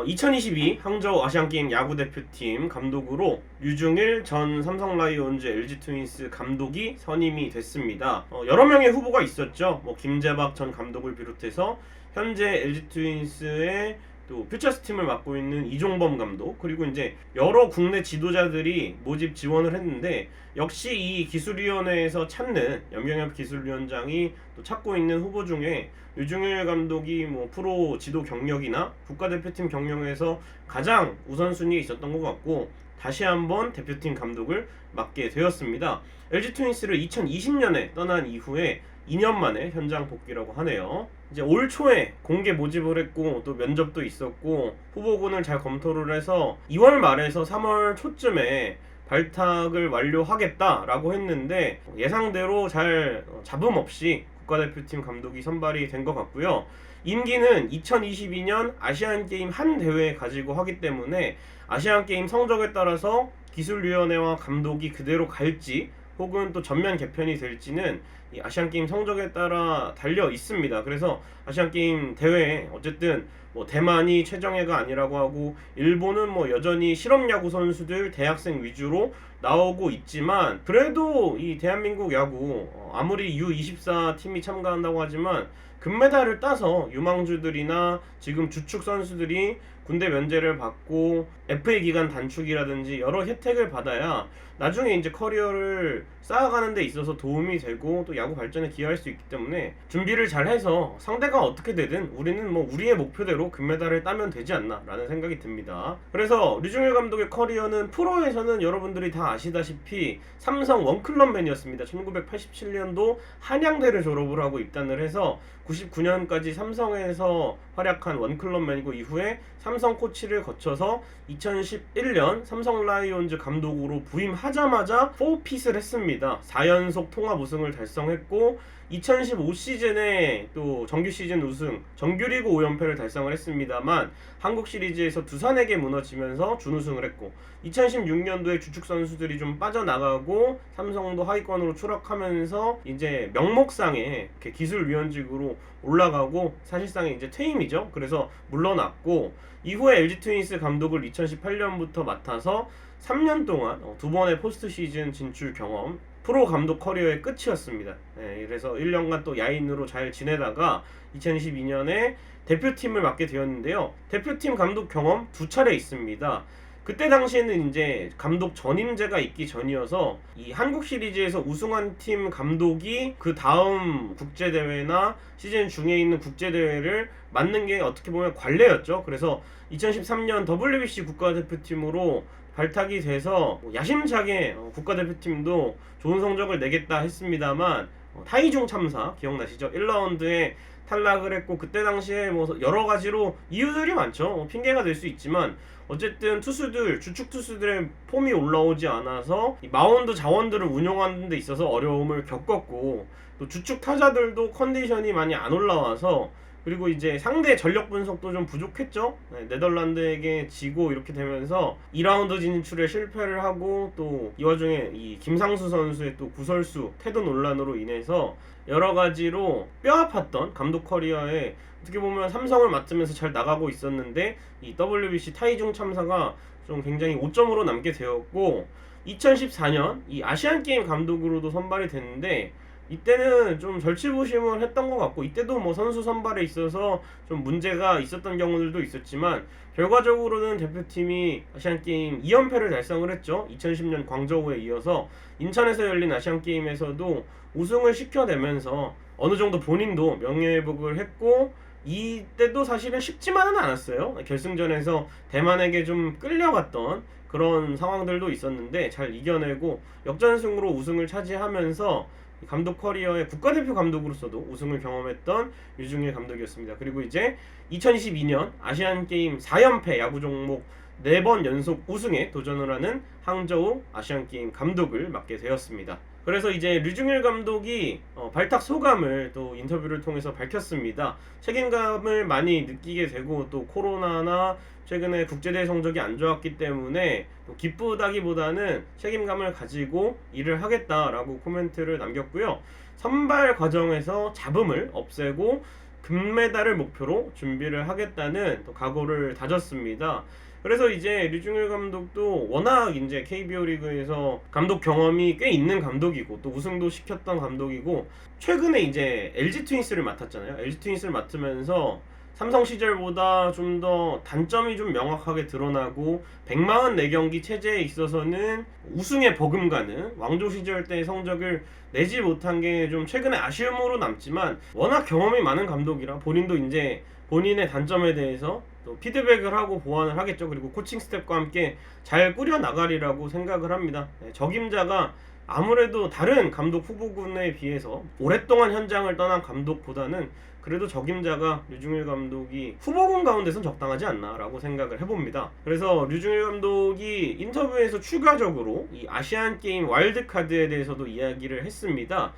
2022 항저우 아시안게임 야구대표팀 감독으로 류중일 전 삼성라이온즈 LG트윈스 감독이 선임이 됐습니다. 여러 명의 후보가 있었죠. 김재박 전 감독을 비롯해서 현재 LG트윈스의 또 퓨처스 팀을 맡고 있는 이종범 감독, 그리고 이제 여러 국내 지도자들이 모집 지원을 했는데, 역시 이 기술위원회에서 찾는 염경엽 기술위원장이 또 찾고 있는 후보 중에 류중일 감독이 프로 지도 경력이나 국가대표팀 경력에서 가장 우선순위에 있었던 것 같고, 다시 한번 대표팀 감독을 맡게 되었습니다. LG 트윈스를 2020년에 떠난 이후에 2년 만에 현장 복귀라고 하네요. 이제 올 초에 공개 모집을 했고 또 면접도 있었고 후보군을 잘 검토를 해서 2월 말에서 3월 초쯤에 발탁을 완료하겠다라고 했는데, 예상대로 잘 잡음 없이 국가대표팀 감독이 선발이 된 것 같고요. 임기는 2022년 아시안게임 한 대회 가지고 하기 때문에 아시안게임 성적에 따라서 기술위원회와 감독이 그대로 갈지 혹은 또 전면 개편이 될지는 이 아시안게임 성적에 따라 달려 있습니다. 그래서 아시안게임 대회에 어쨌든 대만이 최정예가 아니라고 하고 일본은 여전히 실업야구 선수들 대학생 위주로 나오고 있지만, 그래도 이 대한민국 야구 아무리 U24 팀이 참가한다고 하지만 금메달을 따서 유망주들이나 지금 주축 선수들이 군대 면제를 받고 FA 기간 단축이라든지 여러 혜택을 받아야 나중에 이제 커리어를 쌓아가는 데 있어서 도움이 되고 또 야구 발전에 기여할 수 있기 때문에 준비를 잘 해서 상대가 어떻게 되든 우리는 우리의 목표대로 금메달을 따면 되지 않나 라는 생각이 듭니다. 그래서 류중일 감독의 커리어는 프로에서는 여러분들이 다 아시다시피 삼성 원클럽맨이었습니다. 1987년도 한양대를 졸업을 하고 입단을 해서 99년까지 삼성에서 활약한 원클럽맨이고, 이후에 삼성 코치를 거쳐서 2011년 삼성 라이온즈 감독으로 부임하자마자 4핏을 했습니다. 4연속 통합 우승을 달성했고 2015 시즌에 또 정규 시즌 우승, 정규리그 5연패를 달성을 했습니다만 한국 시리즈에서 두산에게 무너지면서 준우승을 했고, 2016년도에 주축 선수들이 좀 빠져나가고 삼성도 하위권으로 추락하면서 이제 명목상에 이렇게 기술위원직으로 올라가고 사실상의 이제 퇴임이죠. 그래서 물러났고, 이후에 LG 트윈스 감독을 2018년부터 맡아서 3년 동안 두 번의 포스트 시즌 진출 경험, 프로 감독 커리어의 끝이었습니다. 그래서 1년간 또 야인으로 잘 지내다가 2022년에 대표팀을 맡게 되었는데요. 대표팀 감독 경험 2차례 있습니다. 그때 당시에는 이제 감독 전임제가 있기 전이어서 이 한국 시리즈에서 우승한 팀 감독이 그 다음 국제대회나 시즌 중에 있는 국제대회를 맡는 게 어떻게 보면 관례였죠. 그래서 2013년 WBC 국가대표팀으로 발탁이 돼서 야심차게 국가대표팀도 좋은 성적을 내겠다 했습니다만 타이중 참사 기억나시죠? 1라운드에 탈락을 했고, 그때 당시에 여러 가지로 이유들이 많죠. 핑계가 될 수 있지만 어쨌든 투수들, 주축 투수들의 폼이 올라오지 않아서 마운드 자원들을 운용하는 데 있어서 어려움을 겪었고, 또 주축 타자들도 컨디션이 많이 안 올라와서, 그리고 이제 상대 전력 분석도 좀 부족했죠. 네덜란드에게 지고 이렇게 되면서 2라운드 진출에 실패를 하고, 또 이 와중에 이 김상수 선수의 또 구설수 태도 논란으로 인해서 여러 가지로 뼈아팠던 감독 커리어에 어떻게 보면 삼성을 맡으면서 잘 나가고 있었는데 이 WBC 타이중 참사가 좀 굉장히 오점으로 남게 되었고, 2014년 이 아시안게임 감독으로도 선발이 됐는데 이때는 좀 절치부심을 했던 것 같고, 이때도 선수 선발에 있어서 좀 문제가 있었던 경우들도 있었지만 결과적으로는 대표팀이 아시안게임 2연패를 달성을 했죠. 2010년 광저우에 이어서 인천에서 열린 아시안게임에서도 우승을 시켜내면서 어느 정도 본인도 명예회복을 했고, 이때도 사실은 쉽지만은 않았어요. 결승전에서 대만에게 좀 끌려갔던 그런 상황들도 있었는데 잘 이겨내고 역전승으로 우승을 차지하면서 감독 커리어의 국가대표 감독으로서도 우승을 경험했던 류중일 감독이었습니다. 그리고 이제 2022년 아시안게임 4연패 야구 종목 4번 연속 우승에 도전을 하는 항저우 아시안게임 감독을 맡게 되었습니다. 그래서 이제 류중일 감독이 발탁 소감을 또 인터뷰를 통해서 밝혔습니다. 책임감을 많이 느끼게 되고, 또 코로나나 최근에 국제대회 성적이 안 좋았기 때문에 기쁘다기보다는 책임감을 가지고 일을 하겠다라고 코멘트를 남겼고요. 선발 과정에서 잡음을 없애고 금메달을 목표로 준비를 하겠다는 또 각오를 다졌습니다. 그래서 이제 류중일 감독도 워낙 이제 KBO 리그에서 감독 경험이 꽤 있는 감독이고 또 우승도 시켰던 감독이고 최근에 이제 LG 트윈스를 맡았잖아요. LG 트윈스를 맡으면서 삼성 시절보다 좀 더 단점이 좀 명확하게 드러나고 144경기 체제에 있어서는 우승에 버금가는 왕조 시절 때의 성적을 내지 못한 게 좀 최근에 아쉬움으로 남지만 워낙 경험이 많은 감독이라 본인도 이제 본인의 단점에 대해서 또 피드백을 하고 보완을 하겠죠. 그리고 코칭 스텝과 함께 잘 꾸려 나가리라고 생각을 합니다. 적임자가 아무래도 다른 감독 후보군에 비해서 오랫동안 현장을 떠난 감독보다는 그래도 적임자가 류중일 감독이 후보군 가운데선 적당하지 않나라고 생각을 해봅니다. 그래서 류중일 감독이 인터뷰에서 추가적으로 이 아시안 게임 와일드카드에 대해서도 이야기를 했습니다.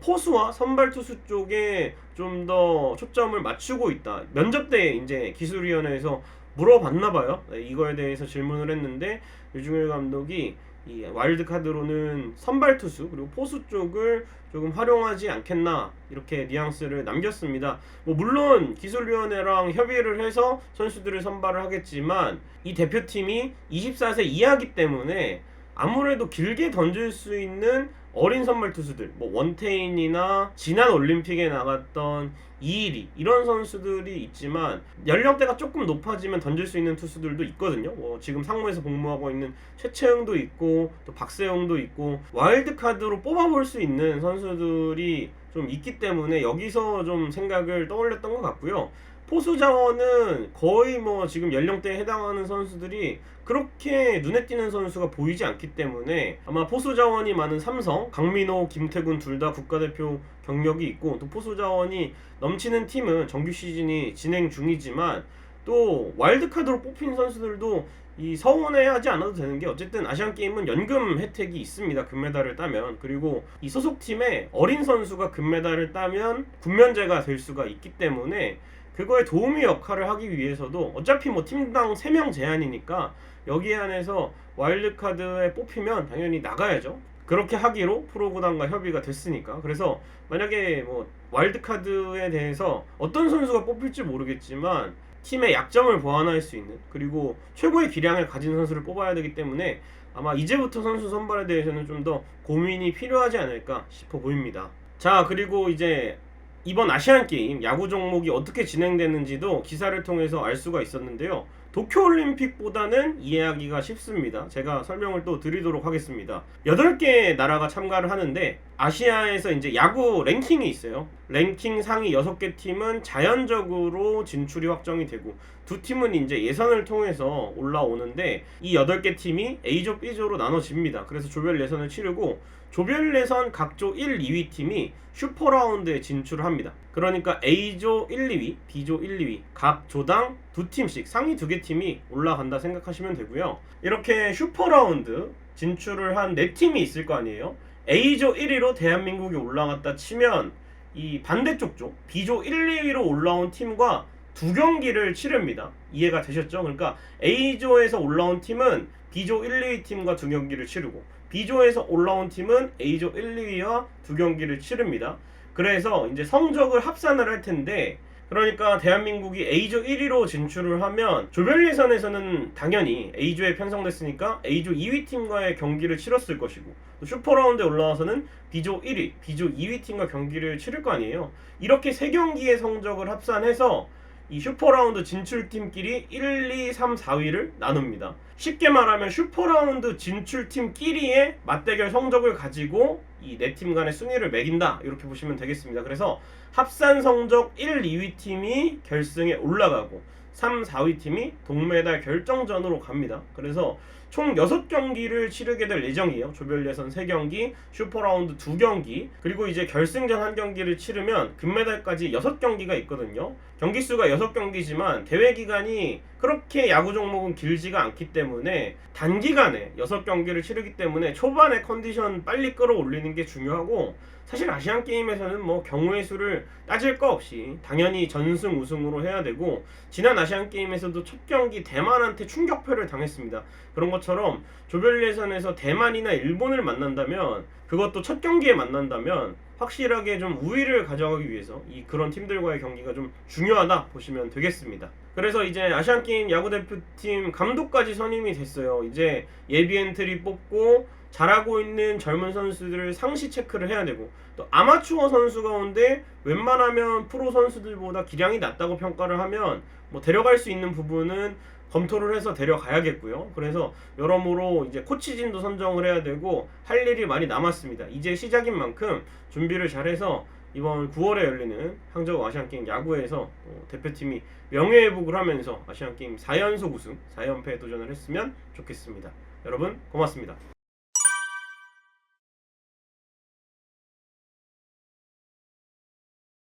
포수와 선발 투수 쪽에 좀 더 초점을 맞추고 있다. 면접 때 이제 기술위원회에서 물어봤나봐요. 이거에 대해서 질문을 했는데 류중일 감독이 이 와일드카드로는 선발 투수 그리고 포수 쪽을 조금 활용하지 않겠나 이렇게 뉘앙스를 남겼습니다. 뭐 물론 기술위원회랑 협의를 해서 선수들을 선발을 하겠지만 이 대표팀이 24세 이하기 때문에 아무래도 길게 던질 수 있는 어린 선발 투수들, 뭐 원태인이나 지난 올림픽에 나갔던 이일이 이런 선수들이 있지만 연령대가 조금 높아지면 던질 수 있는 투수들도 있거든요. 지금 상무에서 복무하고 있는 최채영도 있고 또 박세영도 있고 와일드카드로 뽑아볼 수 있는 선수들이 좀 있기 때문에 여기서 좀 생각을 떠올렸던 것 같고요. 포수 자원은 거의 뭐 지금 연령대에 해당하는 선수들이 그렇게 눈에 띄는 선수가 보이지 않기 때문에 아마 포수 자원이 많은 삼성, 강민호, 김태군 둘 다 국가대표 경력이 있고 또 포수 자원이 넘치는 팀은 정규 시즌이 진행 중이지만 또 와일드카드로 뽑힌 선수들도 이 서운해하지 않아도 되는 게 어쨌든 아시안 게임은 연금 혜택이 있습니다. 금메달을 따면. 그리고 이 소속팀에 어린 선수가 금메달을 따면 군면제가 될 수가 있기 때문에 그거에 도우미 역할을 하기 위해서도 어차피 뭐 팀당 3명 제한이니까 여기에 한해서 와일드카드에 뽑히면 당연히 나가야죠. 그렇게 하기로 프로구단과 협의가 됐으니까. 그래서 만약에 뭐 와일드카드에 대해서 어떤 선수가 뽑힐지 모르겠지만 팀의 약점을 보완할 수 있는 그리고 최고의 기량을 가진 선수를 뽑아야 되기 때문에 아마 이제부터 선수 선발에 대해서는 좀 더 고민이 필요하지 않을까 싶어 보입니다. 자, 그리고 이제 이번 아시안게임 야구 종목이 어떻게 진행되는지도 기사를 통해서 알 수가 있었는데요. 도쿄올림픽보다는 이해하기가 쉽습니다. 제가 설명을 또 드리도록 하겠습니다. 8개 나라가 참가를 하는데 아시아에서 이제 야구 랭킹이 있어요. 랭킹 상위 6개 팀은 자연적으로 진출이 확정이 되고 두 팀은 이제 예선을 통해서 올라오는데 이 8개 팀이 A조, B조로 나눠집니다. 그래서 조별 예선을 치르고 조별 예선 각조 1, 2위 팀이 슈퍼라운드에 진출을 합니다. 그러니까 A조 1, 2위, B조 1, 2위 각 조당 두 팀씩 상위 2개 팀이 올라간다 생각하시면 되고요. 이렇게 슈퍼라운드 진출을 한 4팀이 있을 거 아니에요. A조 1위로 대한민국이 올라갔다 치면 이 반대쪽 조 B조 1, 2위로 올라온 팀과 2경기를 치릅니다. 이해가 되셨죠? 그러니까 A조에서 올라온 팀은 B조 1, 2위 팀과 2경기를 치르고 B조에서 올라온 팀은 A조 1, 2위와 2경기를 치릅니다. 그래서 이제 성적을 합산을 할 텐데 그러니까 대한민국이 A조 1위로 진출을 하면 조별 예선에서는 당연히 A조에 편성됐으니까 A조 2위 팀과의 경기를 치렀을 것이고 또 슈퍼라운드에 올라와서는 B조 1위, B조 2위 팀과 경기를 치를 거 아니에요. 이렇게 3경기의 성적을 합산해서 이 슈퍼라운드 진출팀끼리 1, 2, 3, 4위를 나눕니다. 쉽게 말하면 슈퍼라운드 진출팀끼리의 맞대결 성적을 가지고 이 4팀 간의 순위를 매긴다 이렇게 보시면 되겠습니다. 그래서 합산 성적 1, 2위 팀이 결승에 올라가고 3, 4위 팀이 동메달 결정전으로 갑니다. 그래서 총 6경기를 치르게 될 예정이에요. 조별 예선 3경기, 슈퍼라운드 2경기, 그리고 이제 결승전 1경기를 치르면 금메달까지 6경기가 있거든요. 경기 수가 6경기지만 대회 기간이 그렇게 야구 종목은 길지가 않기 때문에 단기간에 6경기를 치르기 때문에 초반에 컨디션 빨리 끌어올리는 게 중요하고 사실 아시안 게임에서는 뭐 경우의 수를 따질 거 없이 당연히 전승 우승으로 해야 되고, 지난 아시안 게임에서도 첫 경기 대만한테 충격패를 당했습니다. 그런 것처럼 조별 예선에서 대만이나 일본을 만난다면, 그것도 첫 경기에 만난다면 확실하게 좀 우위를 가져가기 위해서 그런 팀들과의 경기가 좀 중요하다 보시면 되겠습니다. 그래서 이제 아시안게임 야구대표팀 감독까지 선임이 됐어요. 이제 예비 엔트리 뽑고 잘하고 있는 젊은 선수들을 상시 체크를 해야 되고, 또 아마추어 선수 가운데 웬만하면 프로 선수들보다 기량이 낮다고 평가를 하면 뭐 데려갈 수 있는 부분은 검토를 해서 데려가야겠고요. 그래서 여러모로 이제 코치진도 선정을 해야 되고 할 일이 많이 남았습니다. 이제 시작인 만큼 준비를 잘해서 이번 9월에 열리는 항저우 아시안게임 야구에서 대표팀이 명예회복을 하면서 아시안게임 4연속 우승, 4연패에 도전을 했으면 좋겠습니다. 여러분 고맙습니다.